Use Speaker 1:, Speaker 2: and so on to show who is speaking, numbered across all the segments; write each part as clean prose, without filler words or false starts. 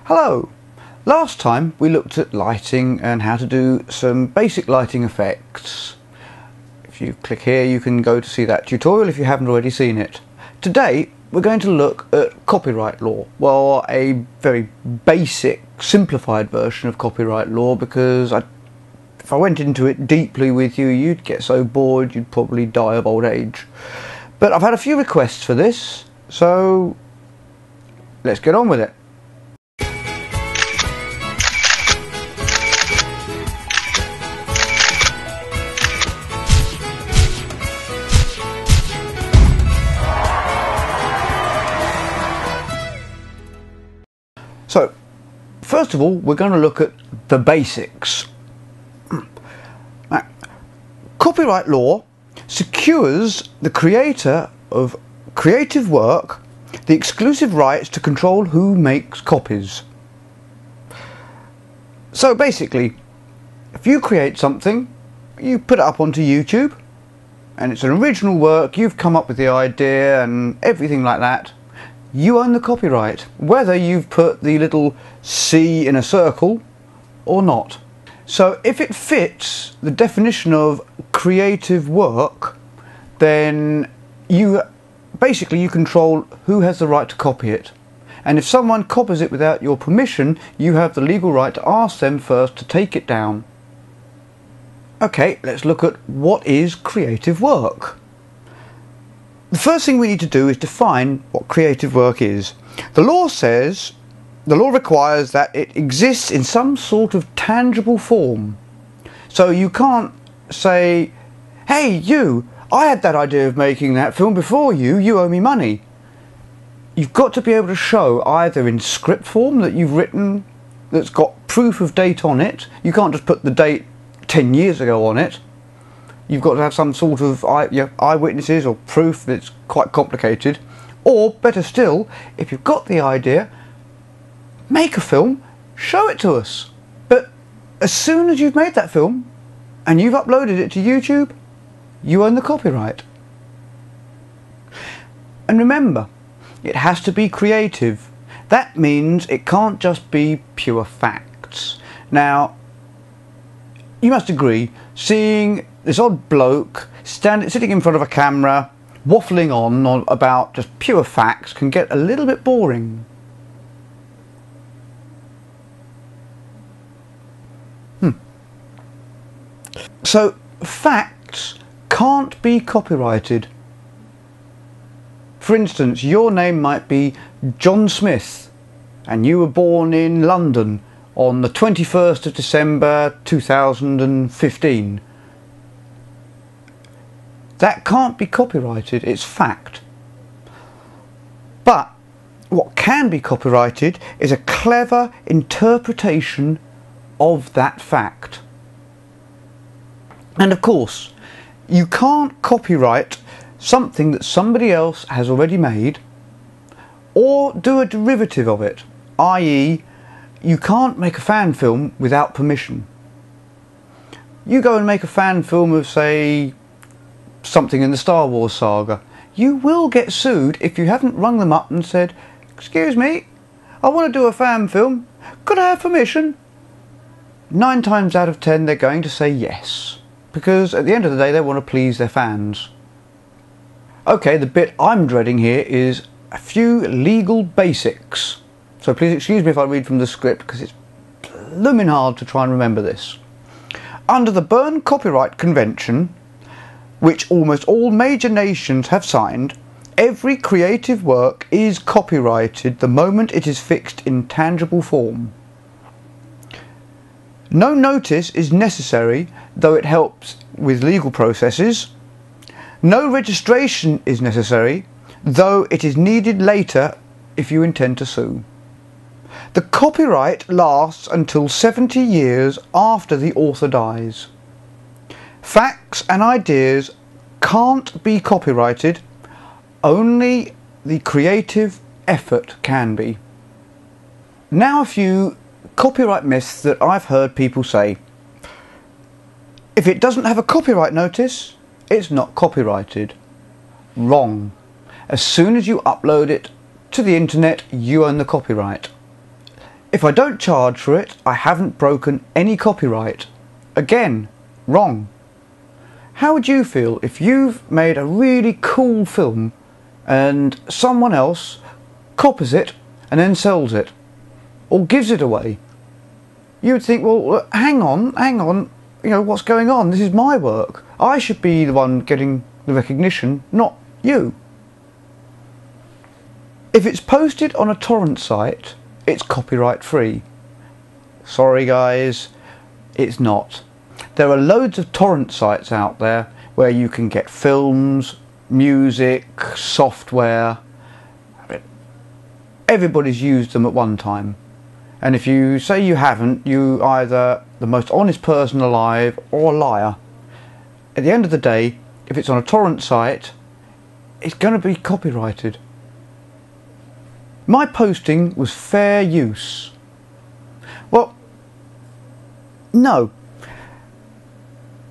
Speaker 1: Hello! Last time we looked at lighting and how to do some basic lighting effects. If you click here you can go to see that tutorial if you haven't already seen it. Today we're going to look at copyright law. Well, a very basic, simplified version of copyright law, because if I went into it deeply with you, you'd get so bored you'd probably die of old age. But I've had a few requests for this, so let's get on with it. So, first of all, we're going to look at the basics. Now, copyright law secures the creator of creative work the exclusive rights to control who makes copies. So basically, if you create something, you put it up onto YouTube, and it's an original work, you've come up with the idea and everything like that, you own the copyright, whether you've put the little C in a circle or not. So if it fits the definition of creative work, then you control who has the right to copy it. And if someone copies it without your permission, you have the legal right to ask them first to take it down. Okay, let's look at what is creative work. The first thing we need to do is define what creative work is. The law requires that it exists in some sort of tangible form. So you can't say, hey you, I had that idea of making that film before you owe me money. You've got to be able to show either in script form that you've written that's got proof of date on it. You can't just put the date 10 years ago on it. You've got to have some sort of eyewitnesses or proof that's quite complicated. Or, better still, if you've got the idea, make a film, show it to us. But as soon as you've made that film and you've uploaded it to YouTube, you own the copyright. And remember, it has to be creative. That means it can't just be pure facts. Now, you must agree, seeing this odd bloke sitting in front of a camera, waffling on about just pure facts can get a little bit boring. So, facts can't be copyrighted. For instance, your name might be John Smith, and you were born in London on the 21st of December 2015. That can't be copyrighted, it's fact. But what can be copyrighted is a clever interpretation of that fact. And of course, you can't copyright something that somebody else has already made or do a derivative of it, i.e. you can't make a fan film without permission. You go and make a fan film of, say, something in the Star Wars saga, you will get sued if you haven't rung them up and said, excuse me, I want to do a fan film, could I have permission? 9 times out of 10 they're going to say yes, because at the end of the day they want to please their fans. Okay, the bit I'm dreading here is a few legal basics. So please excuse me if I read from the script, because it's blooming hard to try and remember this. Under the Berne Copyright Convention, which almost all major nations have signed, every creative work is copyrighted the moment it is fixed in tangible form. No notice is necessary, though it helps with legal processes. No registration is necessary, though it is needed later if you intend to sue. The copyright lasts until 70 years after the author dies. Facts and ideas can't be copyrighted, only the creative effort can be. Now a few copyright myths that I've heard people say. If it doesn't have a copyright notice, it's not copyrighted. Wrong. As soon as you upload it to the internet, you own the copyright. If I don't charge for it, I haven't broken any copyright. Again, wrong. How would you feel if you've made a really cool film and someone else copies it and then sells it or gives it away? You would think, well, hang on, you know, what's going on? This is my work. I should be the one getting the recognition, not you. If it's posted on a torrent site, it's copyright free. Sorry guys, it's not. There are loads of torrent sites out there where you can get films, music, software. Everybody's used them at one time. And if you say you haven't, you either the most honest person alive or a liar. At the end of the day, if it's on a torrent site, it's going to be copyrighted. My posting was fair use. Well, no.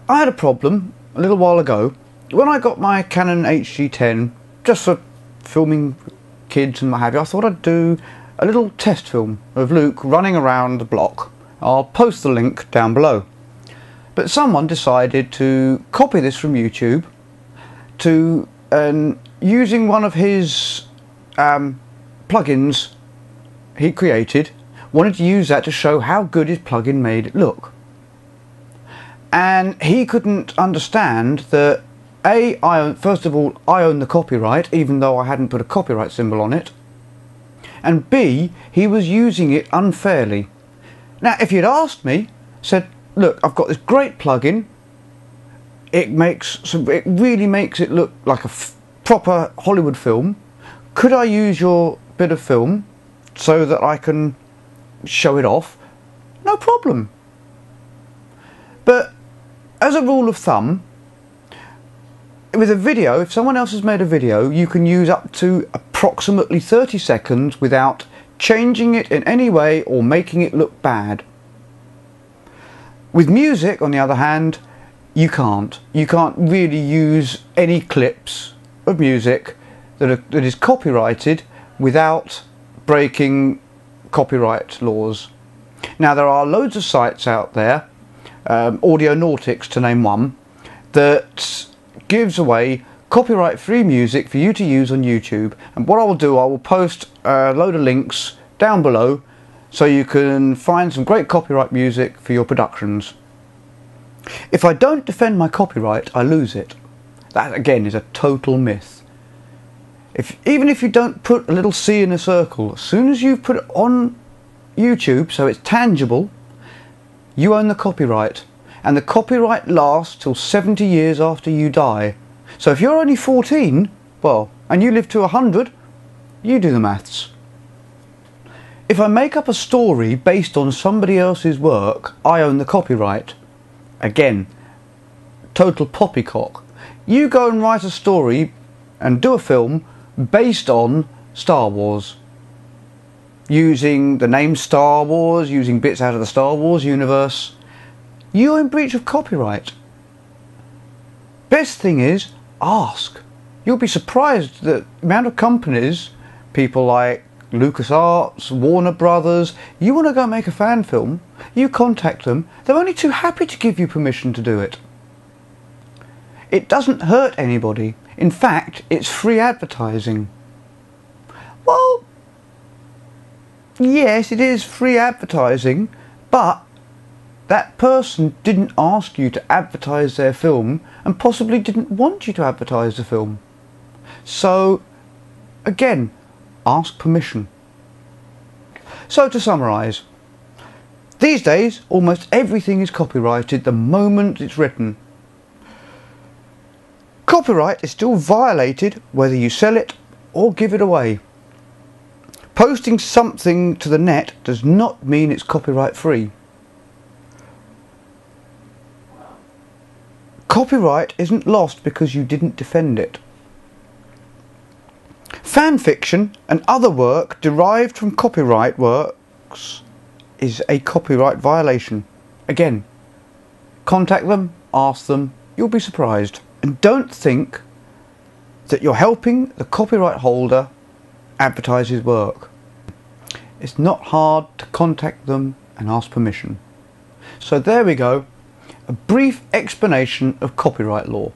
Speaker 1: I had a problem a little while ago when I got my Canon HG10 just for filming kids and what have you. I thought I'd do a little test film of Luke running around the block. I'll post the link down below. But someone decided to copy this from YouTube to using one of his plugins he created, wanted to use that to show how good his plugin made it look. And he couldn't understand that first of all, I own the copyright, even though I hadn't put a copyright symbol on it. And B, he was using it unfairly. Now, if you'd asked me, said, look, I've got this great plugin, it really makes it look like a proper Hollywood film. Could I use your bit of film so that I can show it off? No problem. But as a rule of thumb, with a video, if someone else has made a video, you can use up to approximately 30 seconds without changing it in any way or making it look bad. With music, on the other hand, you can't. You can't really use any clips of music that is copyrighted without breaking copyright laws. Now, there are loads of sites out there, Audionautics to name one, that gives away copyright free music for you to use on YouTube. And what I will do, I will post a load of links down below so you can find some great copyright music for your productions. If I don't defend my copyright, I lose it. That again is a total myth. Even if you don't put a little C in a circle, as soon as you put it on YouTube so it's tangible, you own the copyright. And the copyright lasts till 70 years after you die. So if you're only 14, well, and you live to 100, you do the maths. If I make up a story based on somebody else's work, I own the copyright. Again, total poppycock. You go and write a story and do a film based on Star Wars, using the name Star Wars, using bits out of the Star Wars universe, you're in breach of copyright. Best thing is, ask. You'll be surprised the amount of companies, people like LucasArts, Warner Brothers, you want to go make a fan film, you contact them, they're only too happy to give you permission to do it. It doesn't hurt anybody. In fact, it's free advertising. Well, yes, it is free advertising, but that person didn't ask you to advertise their film and possibly didn't want you to advertise the film. So, again, ask permission. So to summarise, these days almost everything is copyrighted the moment it's written. Copyright is still violated whether you sell it or give it away. Posting something to the net does not mean it's copyright free. Copyright isn't lost because you didn't defend it. Fan fiction and other work derived from copyright works is a copyright violation. Again, contact them, ask them, you'll be surprised. And don't think that you're helping the copyright holder advertise his work. It's not hard to contact them and ask permission. So there we go, a brief explanation of copyright law.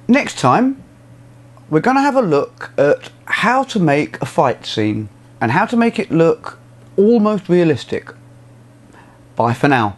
Speaker 1: Next time we're going to have a look at how to make a fight scene and how to make it look almost realistic. Bye for now.